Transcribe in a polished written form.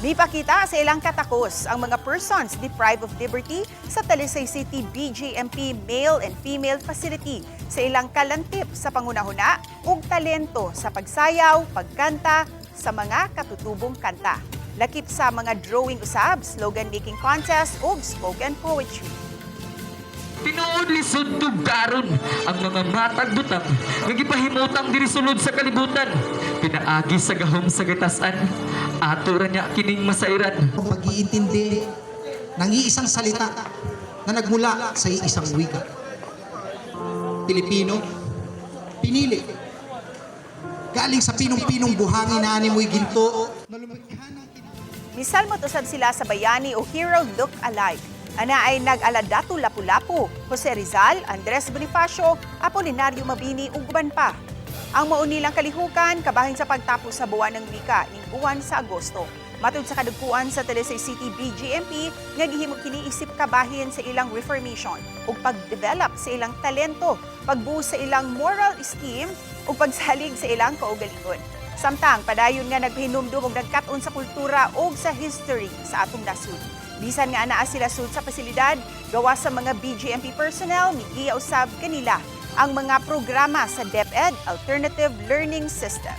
Mipakita sa ilang katakos ang mga persons deprived of liberty sa Talisay City BJMP Male and Female Facility sa ilang kalantip sa pangunahuna ug talento sa pagsayaw, pagkanta sa mga katutubong kanta. Lakip sa mga drawing usab, slogan making contest ug spoken poetry. Tinuod lisod tugdaron ang mga matag butang nga gipahimutang diri sulod sa kalibutan. Pinaagi sa gahom sa gatasan, ato ra niya kining masairan. Pag-iintindi ng iisang salita na nagmula sa iisang wika. Pilipino, pinili. Galing sa pinong-pinong buhangin na animoy ginto. Misal motusad sila sa bayani o hero look alike. Ana ay nag-aladato Lapu-Lapu, Jose Rizal, Andres Bonifacio, Apolinario Mabini ug uban pa. Ang maunilang kalihukan kabahin sa pagtapos sa buwan ng wika ning buwan sa Agosto. Matud sa kadagkuan sa Talisay City BGMP nga gihimo kini isip kabahin sa ilang reformation ug pag-develop sa ilang talento, pagbuo sa ilang moral esteem ug pagsalig sa ilang kaugalingon. Samtang padayon nga nagpahinumdum og nagkat-on sa kultura ug sa history sa atong nasud. Bisan nga anaa sila sud sa pasilidad, gawa sa mga BGMP personnel, migiya usab kanila ang mga programa sa DepEd Alternative Learning System.